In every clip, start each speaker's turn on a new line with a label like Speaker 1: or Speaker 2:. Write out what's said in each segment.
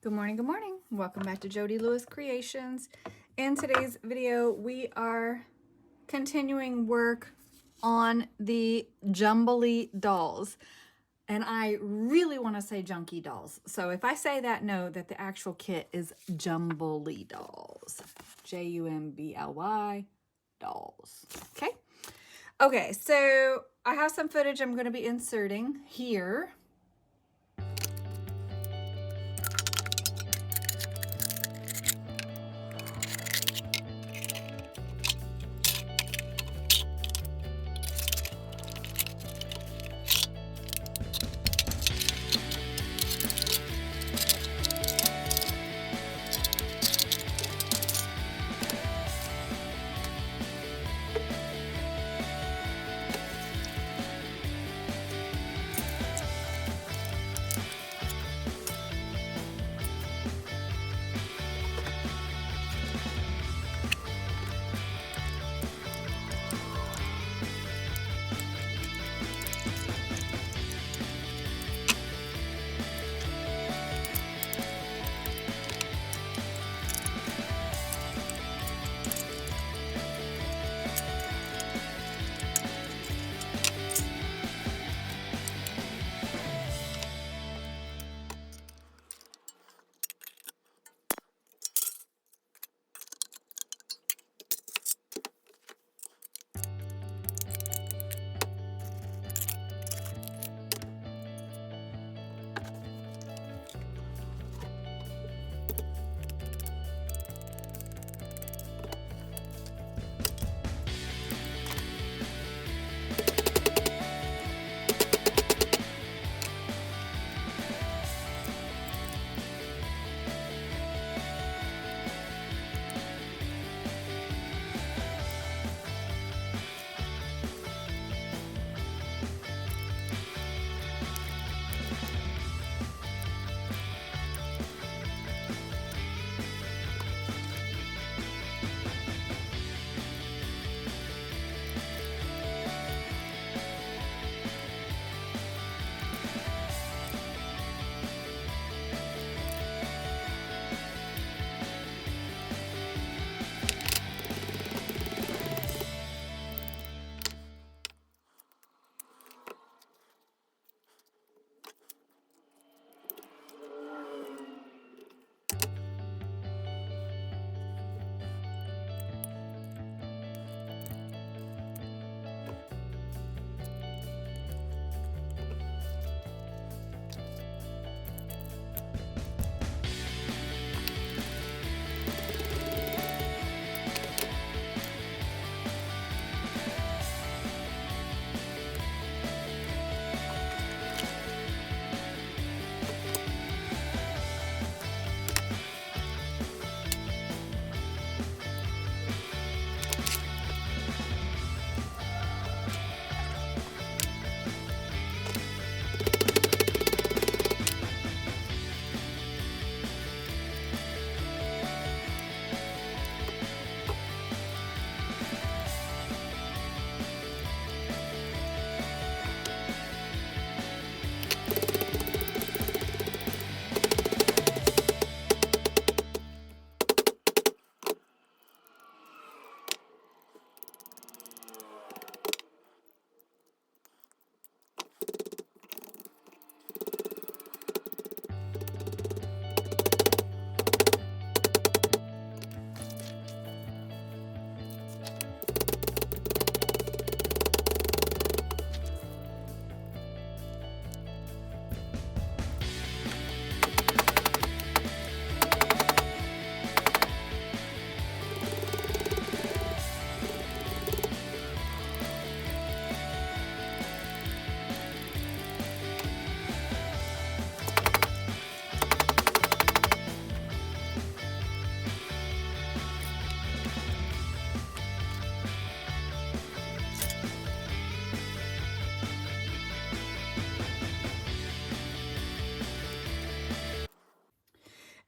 Speaker 1: Good morning, good morning. Welcome back to Jody Lewis Creations. In today's video, we are continuing work on the Jumbly dolls. And I really want to say junky dolls. So if I say that, know that the actual kit is Jumbly dolls. Jumbly dolls. Okay? Okay, so I have some footage I'm going to be inserting here.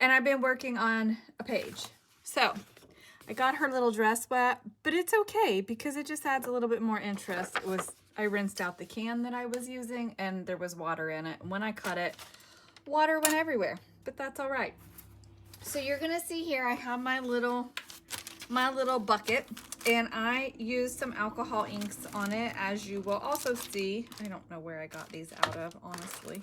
Speaker 1: And I've been working on a page. So I got her little dress wet, but it's okay because it just adds a little bit more interest. I rinsed out the can that I was using and there was water in it. And when I cut it, water went everywhere, but that's all right. So you're gonna see here, I have my little bucket, and I used some alcohol inks on it, as you will also see. I don't know where I got these out of, honestly.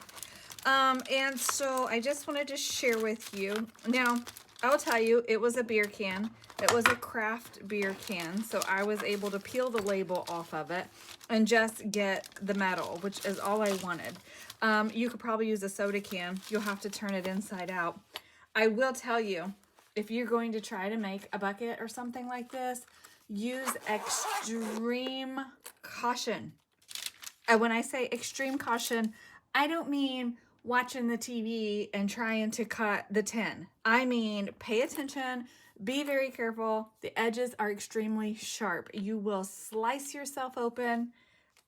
Speaker 1: And so I just wanted to share with you. Now, I'll tell you, it was a beer can. It was a craft beer can, so I was able to peel the label off of it and just get the metal, which is all I wanted. You could probably use a soda can. You'll have to turn it inside out. I will tell you, if you're going to try to make a bucket or something like this, use extreme caution. And when I say extreme caution, I don't mean watching the TV and trying to cut the tin. I mean, pay attention, be very careful. The edges are extremely sharp. You will slice yourself open,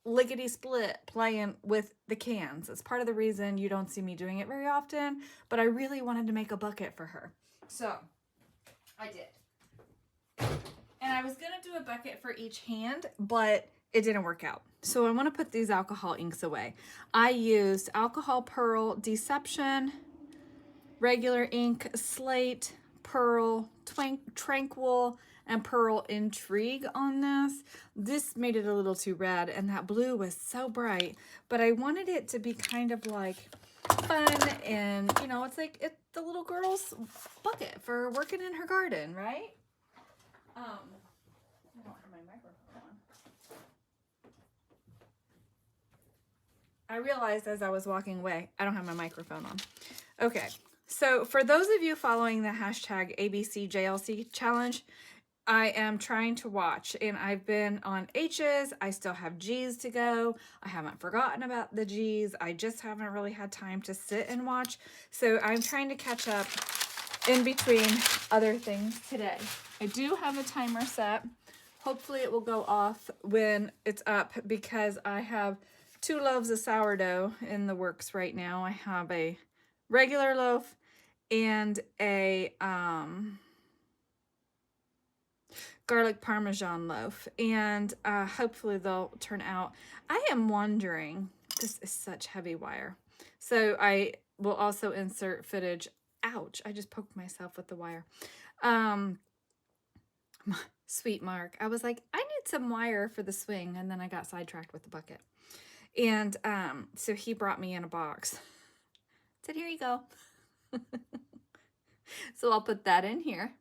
Speaker 1: lickety split, playing with the cans. It's part of the reason you don't see me doing it very often, but I really wanted to make a bucket for her. So I did. And I was gonna do a bucket for each hand, but it didn't work out. So I want to put these alcohol inks away. I used Alcohol Pearl Deception, regular ink, Slate, Pearl, Tranquil, and Pearl Intrigue on this. This made it a little too red, and that blue was so bright, but I wanted it to be kind of like fun, and you know, it's like the little girl's bucket for working in her garden, right? I don't have my microphone on. I realized as I was walking away, I don't have my microphone on. Okay, so for those of you following the hashtag ABCJLC challenge, I am trying to watch, and I've been on H's. I still have G's to go. I haven't forgotten about the G's. I just haven't really had time to sit and watch. So I'm trying to catch up in between other things today. I do have a timer set. Hopefully it will go off when it's up, because I have 2 loaves of sourdough in the works right now. I have a regular loaf and a garlic parmesan loaf, and hopefully they'll turn out. I am wondering, this is such heavy wire, so I will also insert footage. Ouch, I just poked myself with the wire. Sweet Mark, I was like, I need some wire for the swing, and then I got sidetracked with the bucket. And so he brought me in a box. Said, here you go. So I'll put that in here.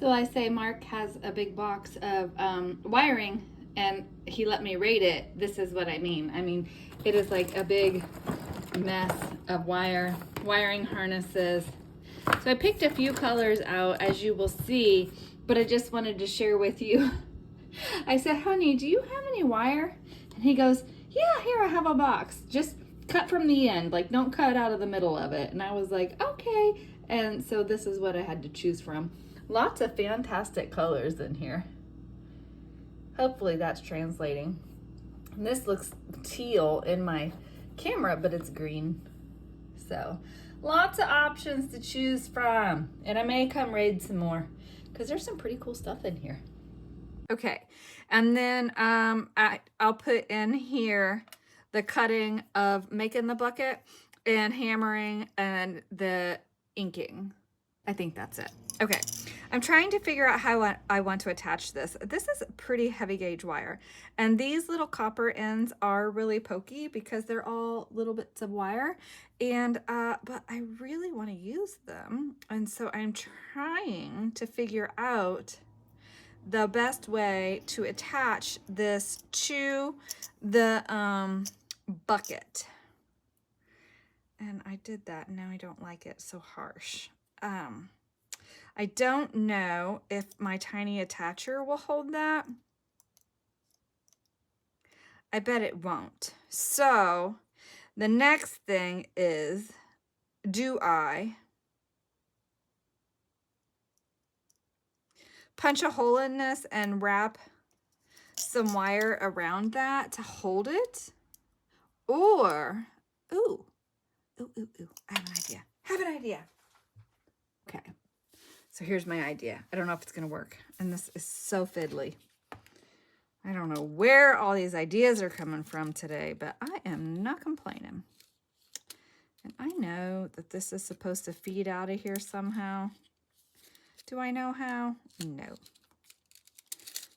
Speaker 1: So I say Mark has a big box of wiring, and he let me rate it. This is what I mean. I mean, it is like a big mess of wiring harnesses. So I picked a few colors out, as you will see, but I just wanted to share with you. I said, honey, do you have any wire? And he goes, yeah, here, I have a box. Just cut from the end, like don't cut out of the middle of it. And I was like, okay. And so this is what I had to choose from. Lots of fantastic colors in here. Hopefully that's translating. And this looks teal in my camera, but it's green. So lots of options to choose from. And I may come raid some more because there's some pretty cool stuff in here. Okay, and then I'll put in here the cutting of making the bucket and hammering and the inking. I think that's it. Okay, I'm trying to figure out how I want to attach this. This is pretty heavy gauge wire, and these little copper ends are really pokey because they're all little bits of wire, and but I really want to use them, and so I'm trying to figure out the best way to attach this to the bucket. And I did that, and now I don't like it so harsh. I don't know if my tiny attacher will hold that. I bet it won't. So the next thing is, do I punch a hole in this and wrap some wire around that to hold it? Or, ooh, I have an idea. Okay, so here's my idea. I don't know if it's gonna work, and this is so fiddly. I don't know where all these ideas are coming from today, but I am not complaining. And I know that this is supposed to feed out of here somehow. Do I know how? No.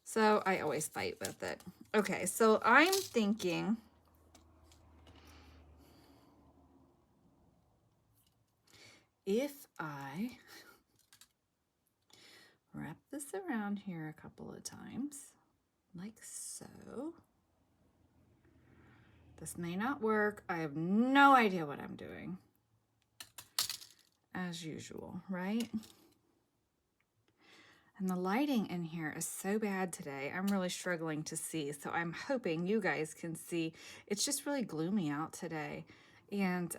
Speaker 1: So I always fight with it. Okay, so I'm thinking if I wrap this around here a couple of times, like so. This may not work. I have no idea what I'm doing. As usual, right? And the lighting in here is so bad today. I'm really struggling to see, so I'm hoping you guys can see. It's just really gloomy out today. And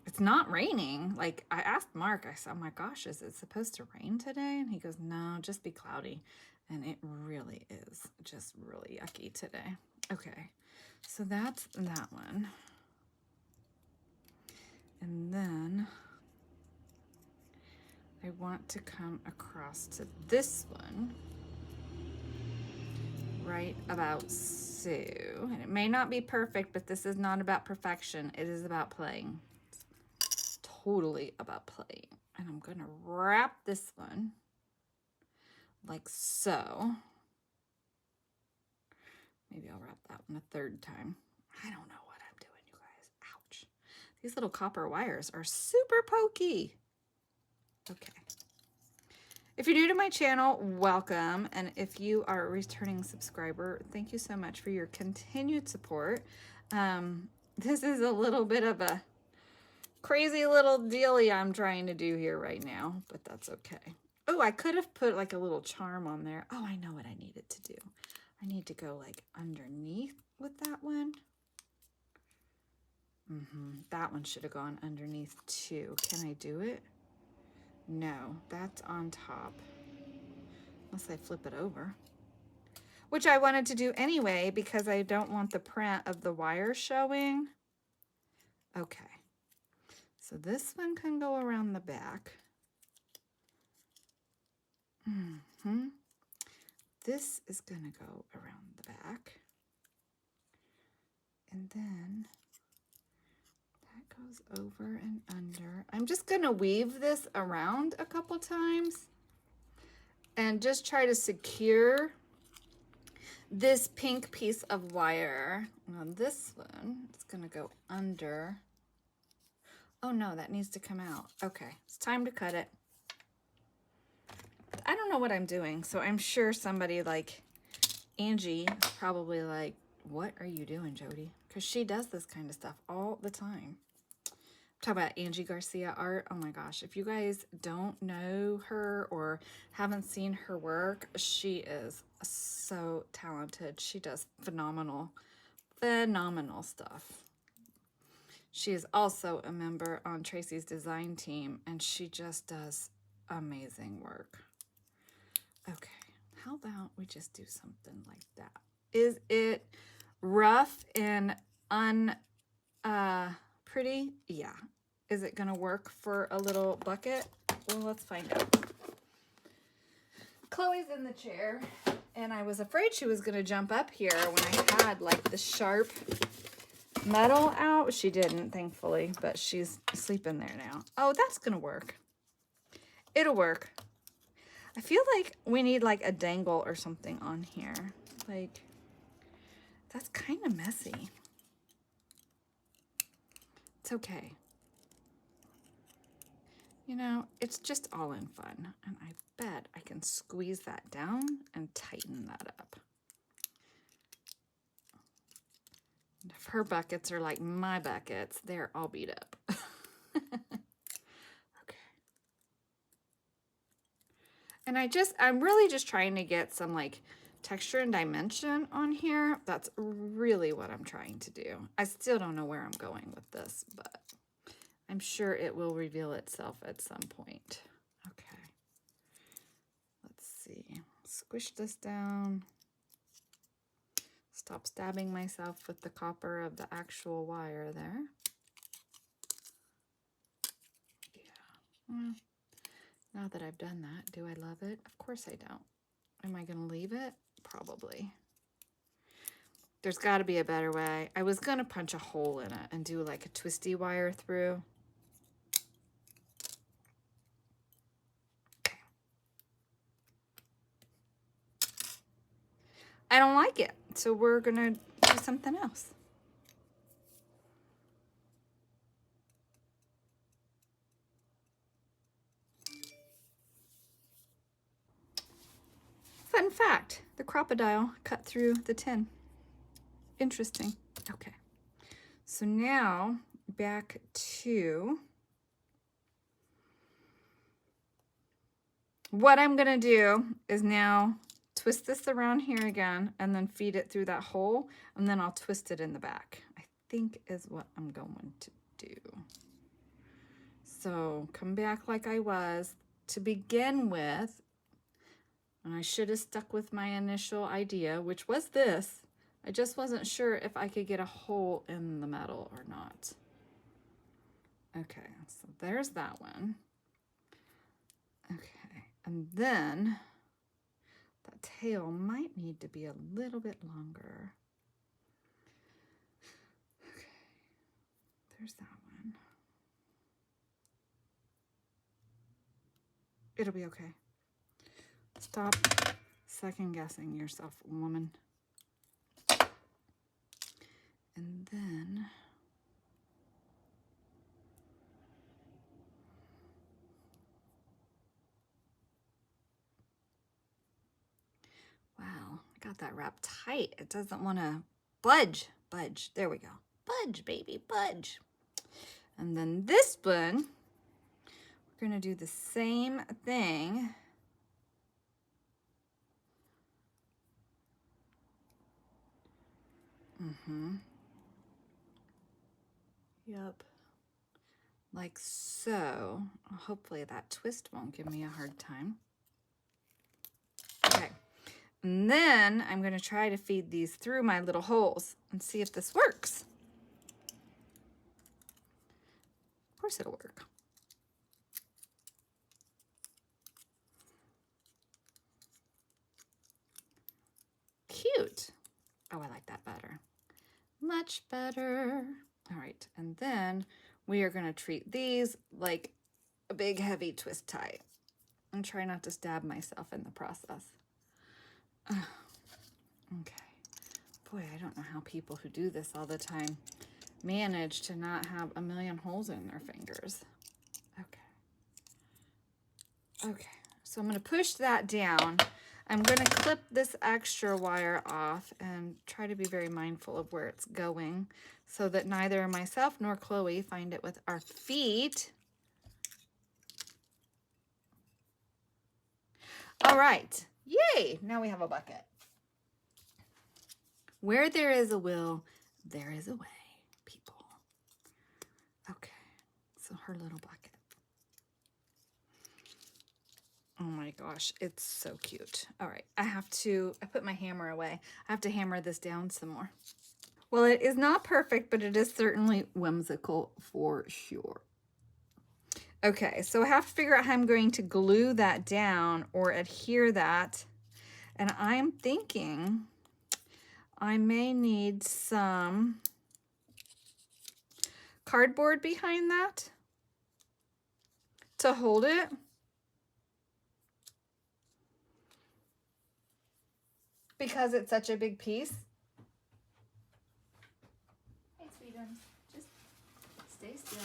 Speaker 1: it's not raining. Like, I asked Mark, I said, oh my gosh, is it supposed to rain today? And he goes, no, just be cloudy. And it really is just really yucky today. Okay, so that's that one. And then I want to come across to this one right about so. And it may not be perfect, but this is not about perfection. It is about playing. It's totally about playing. And I'm going to wrap this one like so. Maybe I'll wrap that one a third time. I don't know what I'm doing, you guys. Ouch. These little copper wires are super pokey. Okay. If you're new to my channel, welcome. And if you are a returning subscriber, thank you so much for your continued support. This is a little bit of a crazy little dealie I'm trying to do here right now, but that's okay. Oh, I could have put like a little charm on there. Oh, I know what I needed to do. I need to go like underneath with that one. That one should have gone underneath too. Can I do it? No, that's on top. Unless I flip it over. Which I wanted to do anyway because I don't want the print of the wire showing. Okay. So this one can go around the back. This is going to go around the back. And then that goes over and under. I'm just going to weave this around a couple times and just try to secure this pink piece of wire. Now this one, it's going to go under. Oh no, that needs to come out. Okay, it's time to cut it. I don't know what I'm doing. So I'm sure somebody like Angie is probably like, what are you doing, Jody? Because she does this kind of stuff all the time. Talk about Angie Garcia art. Oh my gosh. If you guys don't know her or haven't seen her work, she is so talented. She does phenomenal stuff. She is also a member on Tracie's design team, and she just does amazing work. Okay, how about we just do something like that? Is it rough and pretty? Yeah. Is it gonna work for a little bucket? Well, let's find out. Chloe's in the chair, and I was afraid she was gonna jump up here when I had like the sharp metal out. She didn't, thankfully, but she's sleeping there now. Oh, that's gonna work. It'll work. I feel like we need like a dangle or something on here. Like, that's kind of messy. It's okay. You know, it's just all in fun. And I bet I can squeeze that down and tighten that up. And if her buckets are like my buckets, they're all beat up. Okay. And I'm really just trying to get some like texture and dimension on here. That's really what I'm trying to do. I still don't know where I'm going with this, but I'm sure it will reveal itself at some point. Okay. Let's see. Squish this down. Stop stabbing myself with the copper of the actual wire there. Yeah. Well, now that I've done that, do I love it? Of course I don't. Am I going to leave it? Probably. There's got to be a better way. I was going to punch a hole in it and do like a twisty wire through. I don't like it, so we're going to do something else. Fun fact, the crocodile cut through the tin. Interesting. Okay. So now back to what I'm going to do is now twist this around here again and then feed it through that hole, and then I'll twist it in the back, I think is what I'm going to do. So come back like I was to begin with, and I should have stuck with my initial idea, which was this. I just wasn't sure if I could get a hole in the metal or not. Okay, so there's that one. Okay, and then that tail might need to be a little bit longer. Okay, there's that one. It'll be okay. Stop second guessing yourself, woman. And then wow, I got that wrapped tight. It doesn't want to budge. Budge. There we go. Budge, baby, budge. And then this one, we're going to do the same thing. Yep. Like so. Hopefully that twist won't give me a hard time. Okay. And then I'm going to try to feed these through my little holes and see if this works. Of course it'll work. Cute. Oh, I like that better. Much better. All right, and then we are going to treat these like a big heavy twist tie and try not to stab myself in the process. Okay. Boy, I don't know how people who do this all the time manage to not have a million holes in their fingers. Okay. Okay, So I'm going to push that down. I'm going to clip this extra wire off and try to be very mindful of where it's going so that neither myself nor Chloe find it with our feet. All right. Yay! Now we have a bucket. Where there is a will, there is a way, people. Okay. So her little bucket. Oh my gosh, it's so cute. All right, I put my hammer away. I have to hammer this down some more. Well, it is not perfect, but it is certainly whimsical for sure. Okay, so I have to figure out how I'm going to glue that down or adhere that. And I'm thinking I may need some cardboard behind that to hold it. Because it's such a big piece. Hey, sweetums, just stay still.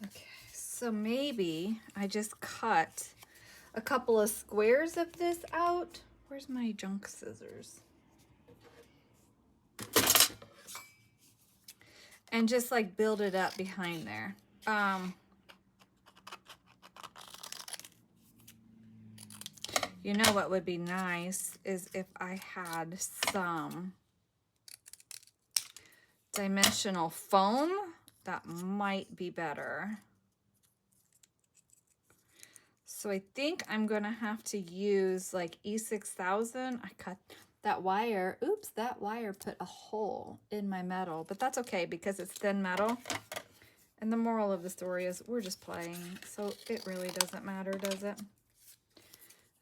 Speaker 1: Okay, so maybe I just cut a couple of squares of this out. Where's my junk scissors? And just like build it up behind there. You know what would be nice is if I had some dimensional foam. That might be better. So I think I'm gonna have to use like E6000. I cut that wire. Oops, that wire put a hole in my metal, but that's okay because it's thin metal. And the moral of the story is we're just playing, so it really doesn't matter, does it?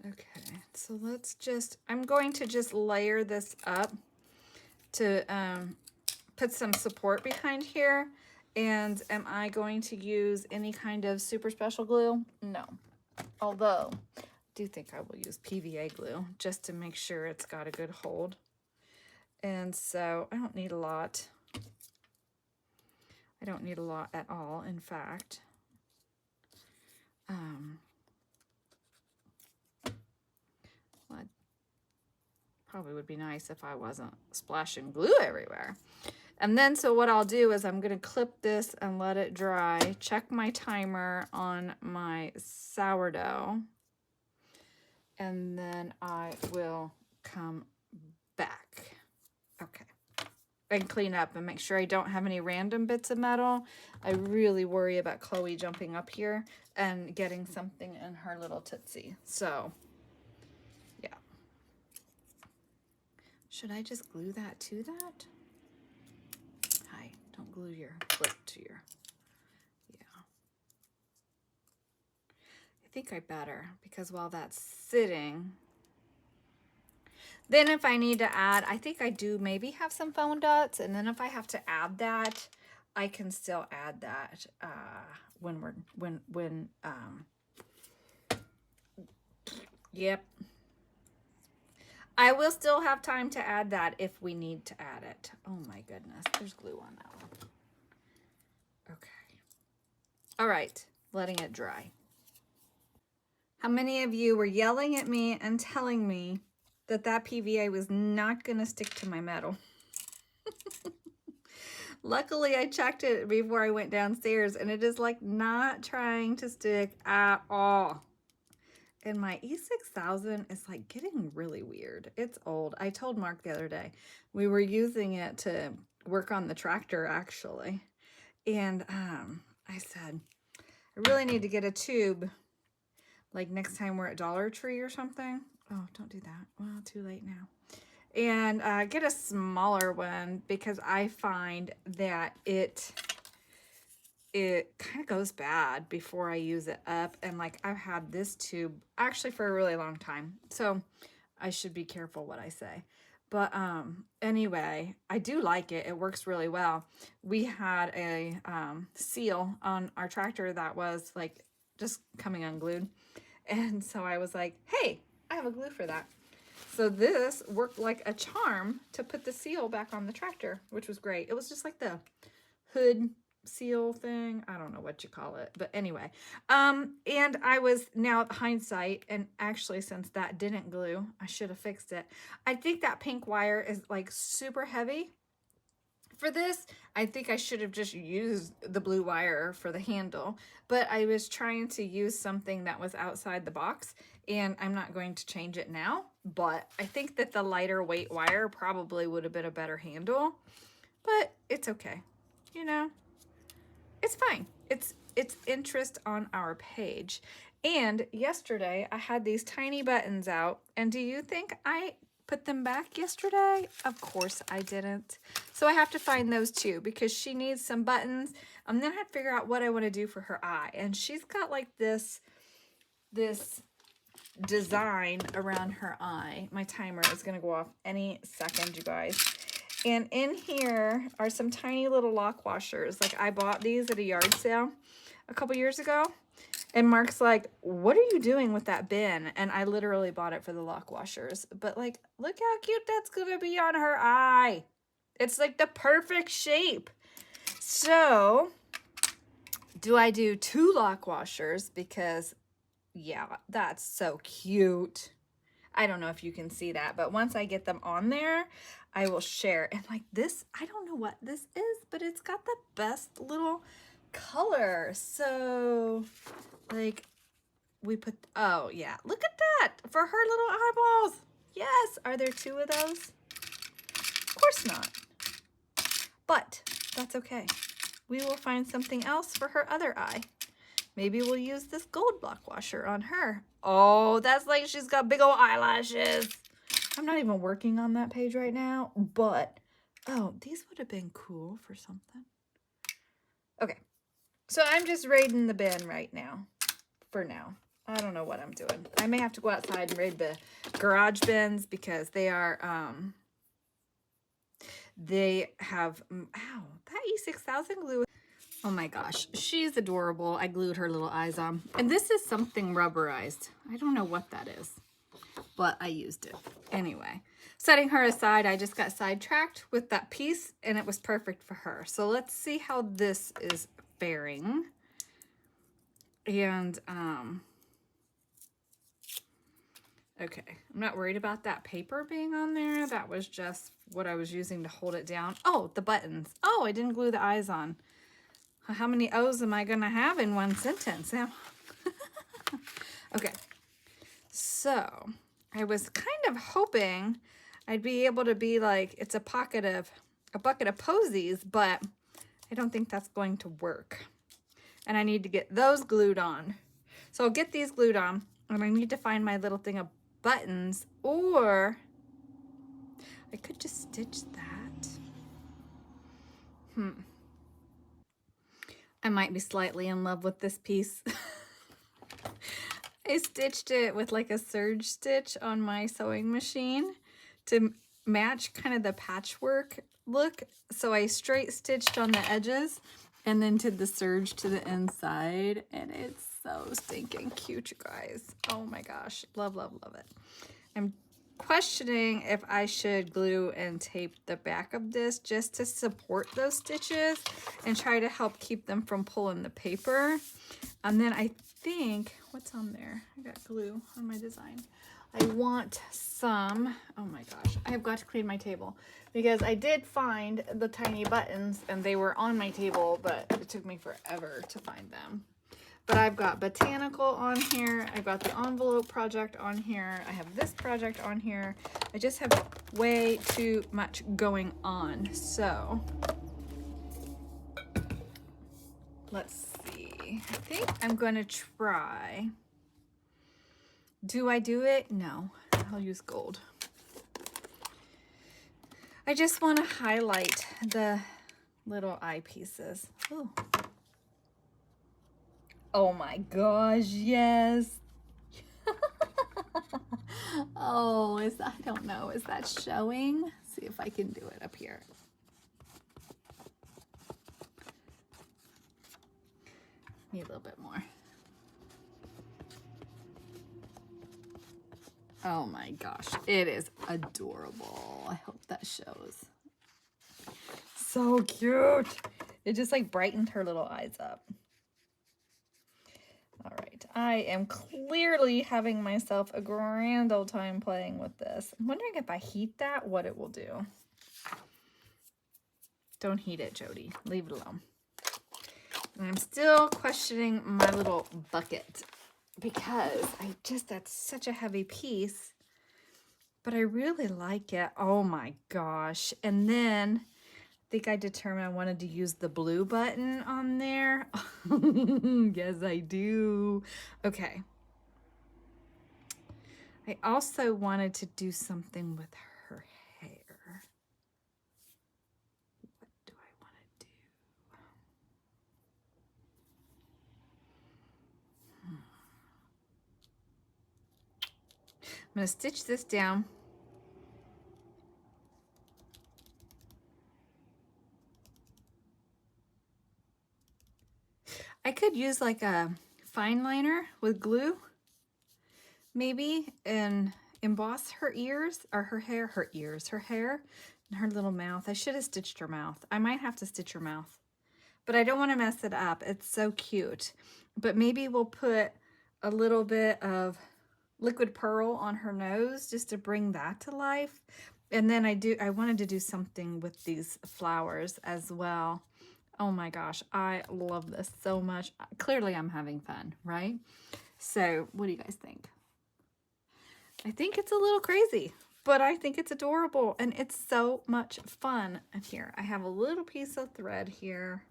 Speaker 1: Okay, so I'm going to just layer this up to put some support behind here. And am I going to use any kind of super special glue? No. Although, I do think I will use PVA glue just to make sure it's got a good hold. And so I don't need a lot. I don't need a lot at all, in fact. Well, probably would be nice if I wasn't splashing glue everywhere. And then, so what I'll do is I'm going to clip this and let it dry. Check my timer on my sourdough. And then I will come back. Okay. And clean up and make sure I don't have any random bits of metal. I really worry about Chloe jumping up here and getting something in her little tootsie. So, yeah. Should I just glue that to that? Hi, don't glue your foot to your, yeah. I think I better because while that's sitting, then if I need to add, I think I do maybe have some foam dots, and then if I have to add that, I can still add that yep. I will still have time to add that if we need to add it. Oh my goodness, there's glue on that one. Okay. All right, letting it dry. How many of you were yelling at me and telling me that PVA was not going to stick to my metal? Luckily, I checked it before I went downstairs, and it is like not trying to stick at all. And my E6000 is like getting really weird. It's old. I told Mark the other day, we were using it to work on the tractor actually. And I said, I really need to get a tube like next time we're at Dollar Tree or something. Oh, don't do that. Well, too late now. And get a smaller one because I find that it kind of goes bad before I use it up. And like I've had this tube actually for a really long time. So I should be careful what I say. But anyway, I do like it. It works really well. We had a seal on our tractor that was like just coming unglued. And so I was like, hey, I have a glue for that. So this worked like a charm to put the seal back on the tractor, which was great. It was just like the hood seal thing. I don't know what you call it, but anyway. And I was now hindsight, and actually since that didn't glue, I should have fixed it. I think that pink wire is like super heavy. For this, I think I should have just used the blue wire for the handle, but I was trying to use something that was outside the box, and I'm not going to change it now, but I think that the lighter weight wire probably would have been a better handle, but it's okay. You know, it's fine. It's interest on our page. And yesterday I had these tiny buttons out, and do you think I put them back yesterday? Of course I didn't. So I have to find those too, because she needs some buttons. And then I have to figure out what I want to do for her eye. And she's got like this design around her eye. My timer is going to go off any second, you guys. And in here are some tiny little lock washers. Like, I bought these at a yard sale a couple years ago. And Mark's like, what are you doing with that bin? And I literally bought it for the lock washers. But like, look how cute that's going to be on her eye. It's like the perfect shape. So, do I do 2 lock washers? Because, yeah, that's so cute. I don't know if you can see that, but once I get them on there, I will share. And like this, I don't know what this is, but it's got the best little color. So like we put, oh yeah, look at that for her little eyeballs. Yes. Are there 2 of those? Of course not. But that's okay. We will find something else for her other eye. Maybe we'll use this gold block washer on her. Oh, that's like she's got big old eyelashes. I'm not even working on that page right now, but oh, these would have been cool for something. Okay, so I'm just raiding the bin right now, for now. I don't know what I'm doing. I may have to go outside and raid the garage bins because they are, they have, ow, that E6000 glue. Oh my gosh, she's adorable. I glued her little eyes on. And this is something rubberized. I don't know what that is, but I used it. Anyway, setting her aside, I just got sidetracked with that piece, and it was perfect for her. So let's see how this is faring. And, okay, I'm not worried about that paper being on there. That was just what I was using to hold it down. Oh, the buttons. Oh, I didn't glue the eyes on. How many O's am I going to have in one sentence? Okay, so I was kind of hoping I'd be able to be like, it's a bucket of posies, but I don't think that's going to work. And I need to get those glued on. So I'll get these glued on, and I need to find my little thing of buttons, or I could just stitch that. I might be slightly in love with this piece. I stitched it with like a serge stitch on my sewing machine to match kind of the patchwork look. So I straight stitched on the edges and then did the serge to the inside. And it's so stinking cute, you guys. Oh my gosh. Love, love, love it. I'm questioning if I should glue and tape the back of this just to support those stitches and try to help keep them from pulling the paper. And then I think, what's on there? I got glue on my design. I want some, oh my gosh, I have got to clean my table because I did find the tiny buttons and they were on my table, but it took me forever to find them. But I've got botanical on here. I've got the envelope project on here. I have this project on here. I just have way too much going on. So let's see. I think I'm going to try. Do I do it? No, I'll use gold. I just want to highlight the little eye pieces. Ooh. Oh my gosh, yes. Oh, is that, I don't know, is that showing? See if I can do it up here. Need a little bit more. Oh my gosh, it is adorable. I hope that shows. So cute. It just like brightened her little eyes up. All right, I am clearly having myself a grand old time playing with this. I'm wondering if I heat that, what it will do. Don't heat it, Jody. Leave it alone. And I'm still questioning my little bucket because that's such a heavy piece, but I really like it. Oh my gosh. And then I think I determined I wanted to use the blue button on there. Yes, I do. Okay. I also wanted to do something with her hair. What do I want to do? I'm going to stitch this down. I could use like a fine liner with glue, maybe, and emboss her ears, or her hair, her hair, and her little mouth. I should have stitched her mouth. I might have to stitch her mouth, but I don't want to mess it up. It's so cute. But maybe we'll put a little bit of liquid pearl on her nose just to bring that to life. And then I wanted to do something with these flowers as well. Oh my gosh, I love this so much. Clearly I'm having fun, right? So what do you guys think? I think it's a little crazy, but I think it's adorable and it's so much fun. And here, I have a little piece of thread here.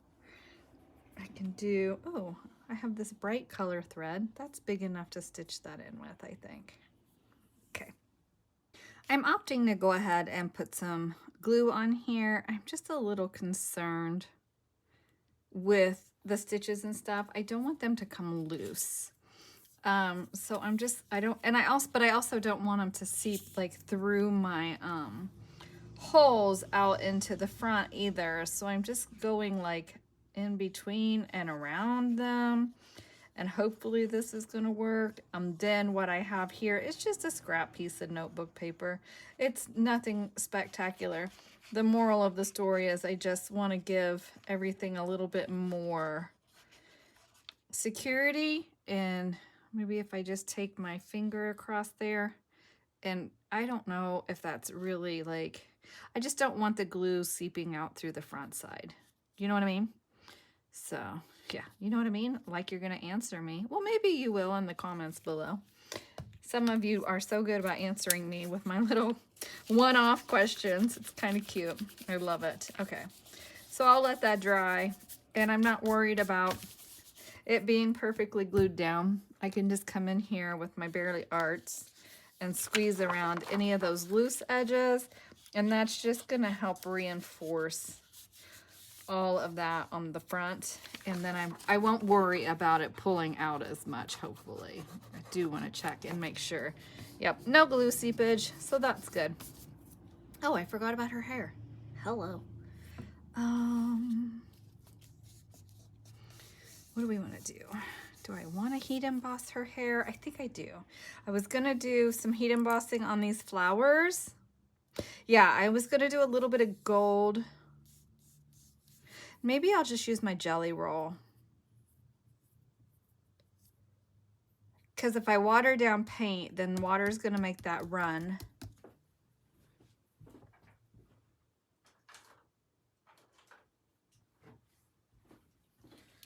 Speaker 1: I can do, oh, I have this bright color thread. That's big enough to stitch that in with, I think. Okay. I'm opting to go ahead and put some glue on here. I'm just a little concerned with the stitches and stuff. I don't want them to come loose. So I'm just, I also don't want them to seep like through my holes out into the front either. So I'm just going like in between and around them, and hopefully this is gonna work. Then what I have here is just a scrap piece of notebook paper. It's nothing spectacular. The moral of the story is I just want to give everything a little bit more security, and maybe if I just take my finger across there, and I don't know if that's really like, I just don't want the glue seeping out through the front side. You know what I mean? So yeah, you know what I mean? Like you're gonna answer me. Well, maybe you will in the comments below. Some of you are so good about answering me with my little one-off questions. It's kind of cute. I love it. Okay, so I'll let that dry, and I'm not worried about it being perfectly glued down. I can just come in here with my Barely Arts and squeeze around any of those loose edges, and that's just gonna help reinforce all of that on the front, and then I won't worry about it pulling out as much, hopefully. I do want to check and make sure. Yep, no glue seepage, so that's good. Oh, I forgot about her hair. Hello. What do we want to do? Do I want to heat emboss her hair? I think I do. I was gonna do some heat embossing on these flowers. Yeah, I was gonna do a little bit of gold. Maybe I'll just use my jelly roll, because if I water down paint, then water is going to make that run.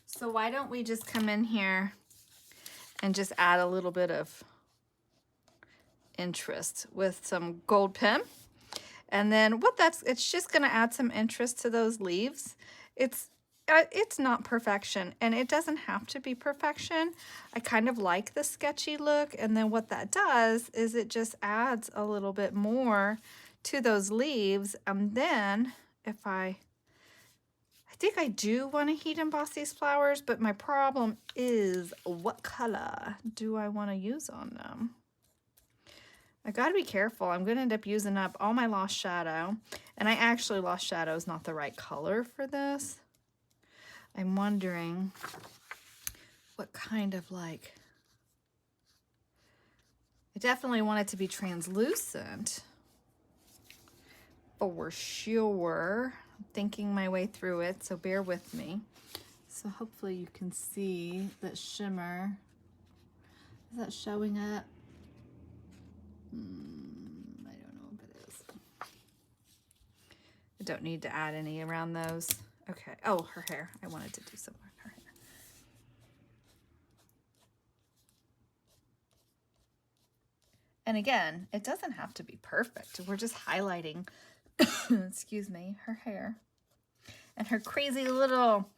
Speaker 1: So why don't we just come in here and just add a little bit of interest with some gold pen. And then it's just going to add some interest to those leaves. It's not perfection, and it doesn't have to be perfection. I kind of like the sketchy look, and then what that does is it just adds a little bit more to those leaves. And then if I think I do want to heat emboss these flowers, but my problem is what color do I want to use on them? I got to be careful. I'm going to end up using up all my Lost Shadow, and I actually, Lost Shadow is not the right color for this. I'm wondering what kind of like, I definitely want it to be translucent for sure. I'm thinking my way through it, so bear with me. So hopefully you can see that shimmer. Is that showing up? I don't know if it is. I don't need to add any around those. Okay. Oh, her hair. I wanted to do some with her hair. And again, it doesn't have to be perfect. We're just highlighting, excuse me, her hair and her crazy little,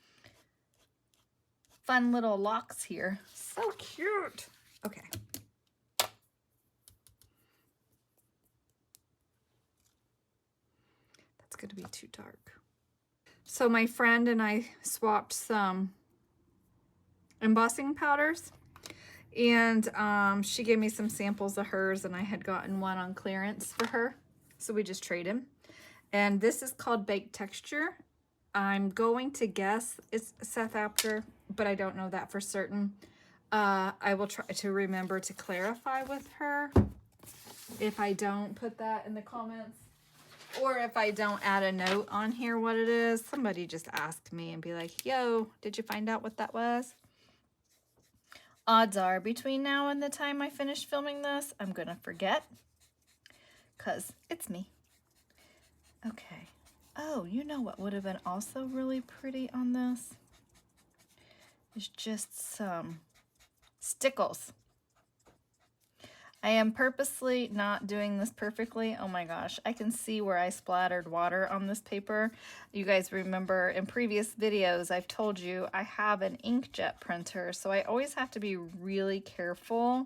Speaker 1: fun little locks here. So cute. Okay. That's going to be too dark. So my friend and I swapped some embossing powders, and she gave me some samples of hers, and I had gotten one on clearance for her, so we just traded. And this is called Baked Texture. I'm going to guess it's Seth Apter, but I don't know that for certain. I will try to remember to clarify with her if I don't put that in the comments, or if I don't add a note on here what it is. Somebody just ask me and be like, yo, did you find out what that was? Odds are between now and the time I finish filming this, I'm gonna forget, because it's me. Okay. Oh, you know what would have been also really pretty on this? Is just some stickles. I am purposely not doing this perfectly. Oh my gosh, I can see where I splattered water on this paper. You guys remember in previous videos, I've told you I have an inkjet printer, so I always have to be really careful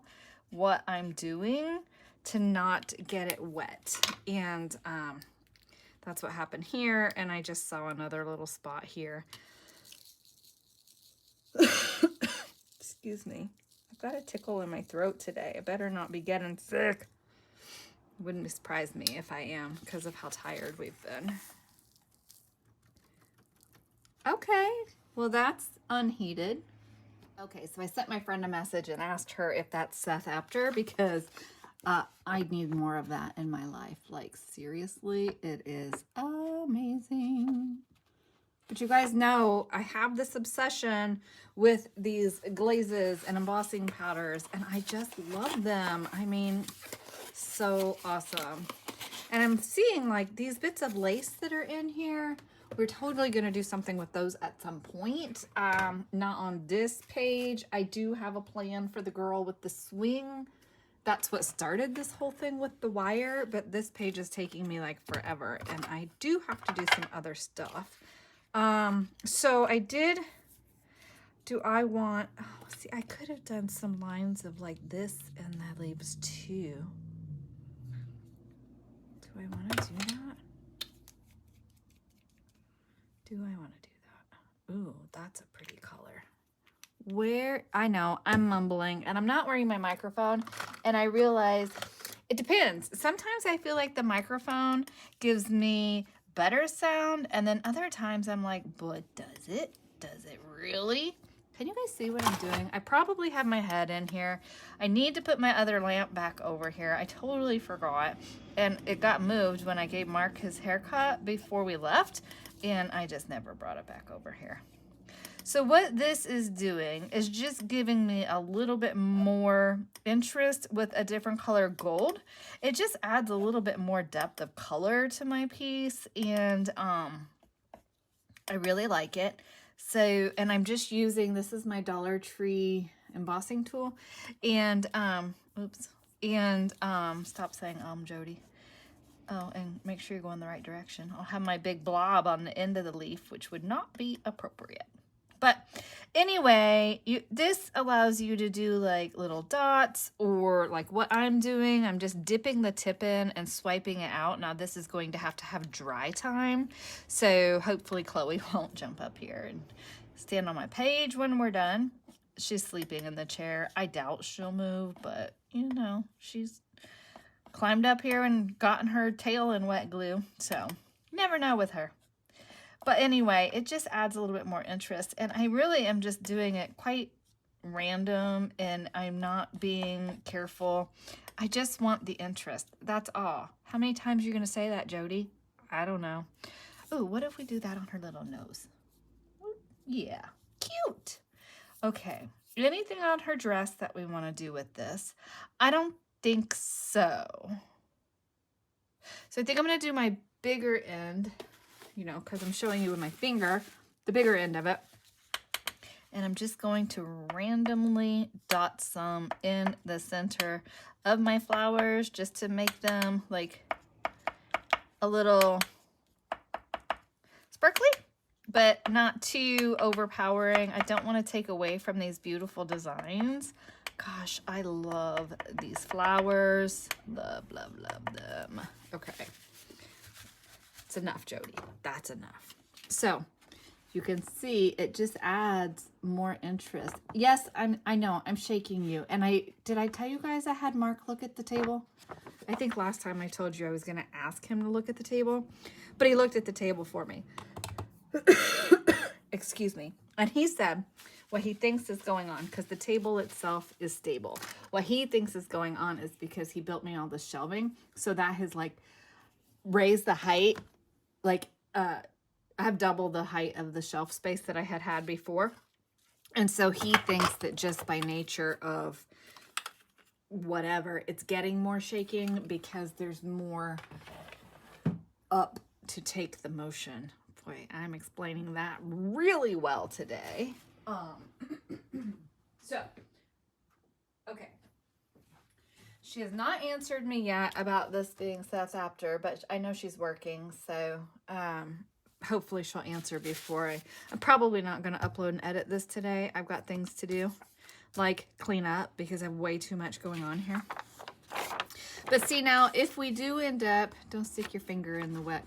Speaker 1: what I'm doing to not get it wet. And that's what happened here, and I just saw another little spot here. Excuse me. I've got a tickle in my throat today. I better not be getting sick. Wouldn't surprise me if I am because of how tired we've been. Okay, well that's unheated. Okay, so I sent my friend a message and asked her if that's Seth Apter, because I need more of that in my life. Like, seriously, it is amazing. But you guys know I have this obsession with these glazes and embossing powders, and I just love them. I mean, so awesome. And I'm seeing like these bits of lace that are in here. We're totally going to do something with those at some point. Not on this page. I do have a plan for the girl with the swing. That's what started this whole thing with the wire, but this page is taking me like forever, and I do have to do some other stuff. So I did, do I want, oh, see, I could have done some lines of like this and that leaves two. Do I want to do that? Do I want to do that? Ooh, that's a pretty color. Where, I know, I'm mumbling and I'm not wearing my microphone, and I realize it depends. Sometimes I feel like the microphone gives me better sound, and then other times I'm like, but does it? Does it really? Can you guys see what I'm doing? I probably have my head in here. I need to put my other lamp back over here. I totally forgot, and it got moved when I gave Mark his haircut before we left, and I just never brought it back over here. So what this is doing is just giving me a little bit more interest with a different color gold. It just adds a little bit more depth of color to my piece, and I really like it. So, and I'm just using, this is my Dollar Tree embossing tool, and oops, and stop saying Jody. Oh, and make sure you're going the right direction. I'll have my big blob on the end of the leaf, which would not be appropriate. But anyway, this allows you to do like little dots, or like what I'm doing. I'm just dipping the tip in and swiping it out. Now this is going to have dry time. So hopefully Chloe won't jump up here and stand on my page when we're done. She's sleeping in the chair. I doubt she'll move, but you know, she's climbed up here and gotten her tail in wet glue. So never know with her. But anyway, it just adds a little bit more interest, and I really am just doing it quite random, and I'm not being careful. I just want the interest. That's all. How many times are you going to say that, Jody? I don't know. Oh, what if we do that on her little nose? Yeah, cute. Okay, anything on her dress that we want to do with this? I don't think so. So I think I'm going to do my bigger end, you know, because I'm showing you with my finger, the bigger end of it. And I'm just going to randomly dot some in the center of my flowers just to make them like a little sparkly, but not too overpowering. I don't want to take away from these beautiful designs. Gosh, I love these flowers. Love, love, love them. Okay. It's enough, Jody. That's enough. So you can see it just adds more interest. Yes, I know I'm shaking you. And did I tell you guys I had Mark look at the table? I think last time I told you I was going to ask him to look at the table, but he looked at the table for me. Excuse me. And he said what he thinks is going on, because the table itself is stable. What he thinks is going on is because he built me all the shelving, so that has like raised the height. Like I have double the height of the shelf space that I had before. And so he thinks that just by nature of whatever, it's getting more shaking because there's more up to take the motion. Boy, I'm explaining that really well today. So, okay. She has not answered me yet about this being Seth's after, but I know she's working, so hopefully she'll answer before I'm probably not going to upload and edit this today. I've got things to do, like clean up, because I have way too much going on here. But see, now if we do end up, don't stick your finger in the wet.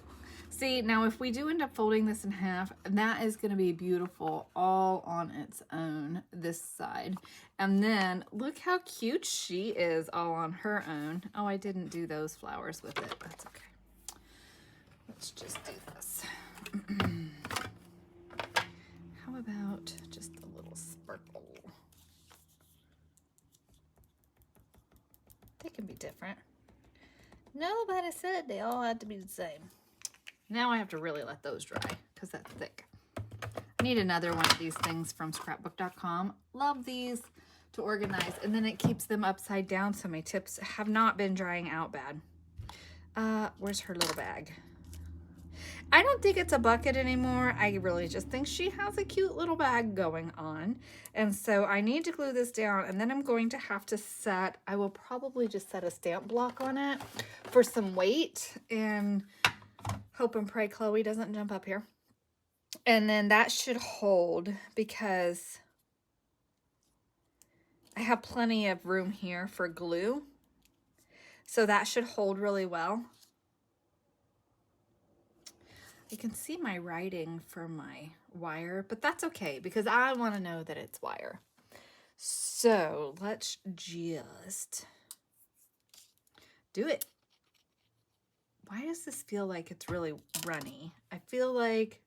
Speaker 1: See, now if we do end up folding this in half, that is going to be beautiful all on its own, this side. And then look how cute she is all on her own. Oh, I didn't do those flowers with it. That's okay. Let's just do this. How about just a little sparkle? They can be different. Nobody said they all had to be the same. Now I have to really let those dry because that's thick. I need another one of these things from scrapbook.com. Love these to organize, and then it keeps them upside down so my tips have not been drying out bad. Where's her little bag? I don't think it's a bucket anymore. I really just think she has a cute little bag going on. And so I need to glue this down, and then I'm going to have to set, I will probably just set a stamp block on it for some weight, and hope and pray Chloe doesn't jump up here. And then that should hold because I have plenty of room here for glue. So that should hold really well. You can see my writing for my wire, but that's okay because I want to know that it's wire. So let's just do it. Why does this feel like it's really runny? I feel like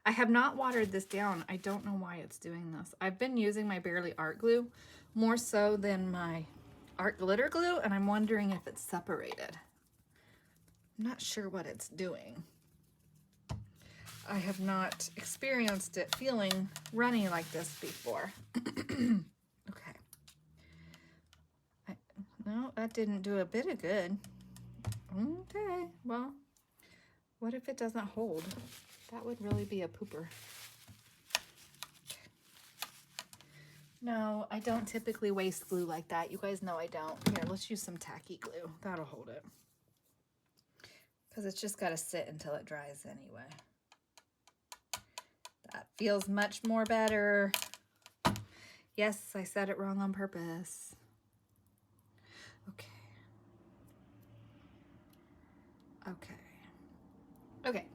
Speaker 1: I have not watered this down. I don't know why it's doing this. I've been using my Barely Art glue more so than my art glitter glue, and I'm wondering if it's separated. I'm not sure what it's doing. I have not experienced it feeling runny like this before. Okay. No, that didn't do a bit of good. Okay, well, what if it doesn't hold? That would really be a pooper. No, I don't typically waste glue like that. You guys know I don't. Here, let's use some tacky glue. That'll hold it. Because it's just got to sit until it dries anyway. That feels much more better. Yes, I said it wrong on purpose. Okay. Okay. Okay.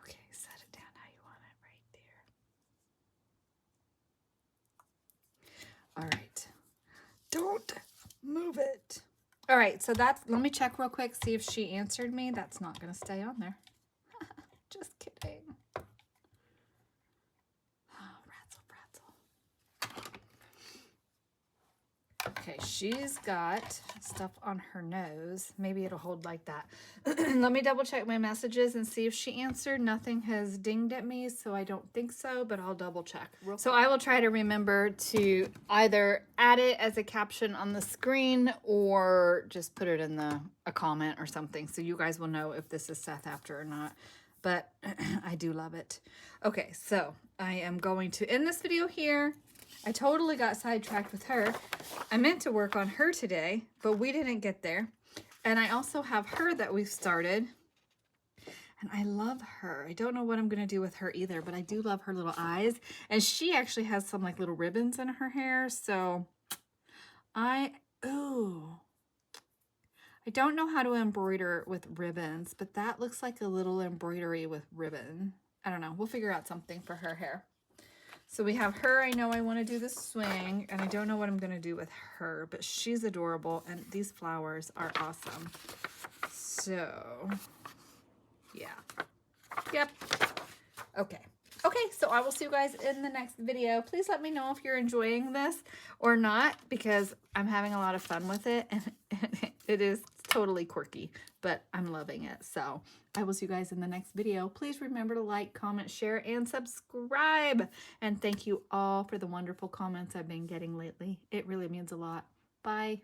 Speaker 1: Okay, set it down how you want it right there. All right. Don't move it. All right, so that's, let me check real quick, see if she answered me. That's not going to stay on there. Just kidding. Oh, rattle, rattle. Okay. Okay, she's got stuff on her nose. Maybe it'll hold like that. Let me double check my messages and see if she answered. Nothing has dinged at me, so I don't think so, but I'll double check. So I will try to remember to either add it as a caption on the screen or just put it in a comment or something, so you guys will know if this is Seth after or not. But I do love it. Okay, so I am going to end this video here. I totally got sidetracked with her. I meant to work on her today, but we didn't get there. And I also have her that we've started. And I love her. I don't know what I'm going to do with her either, but I do love her little eyes. And she actually has some like little ribbons in her hair. So I don't know how to embroider with ribbons, but that looks like a little embroidery with ribbon. I don't know. We'll figure out something for her hair. So we have her. I know I want to do the swing, and I don't know what I'm going to do with her, but she's adorable, and these flowers are awesome. So, yeah. Yep. Okay. Okay, so I will see you guys in the next video. Please let me know if you're enjoying this or not, because I'm having a lot of fun with it, and it is totally quirky, but I'm loving it. So I will see you guys in the next video. Please remember to like, comment, share, and subscribe. And thank you all for the wonderful comments I've been getting lately. It really means a lot. Bye.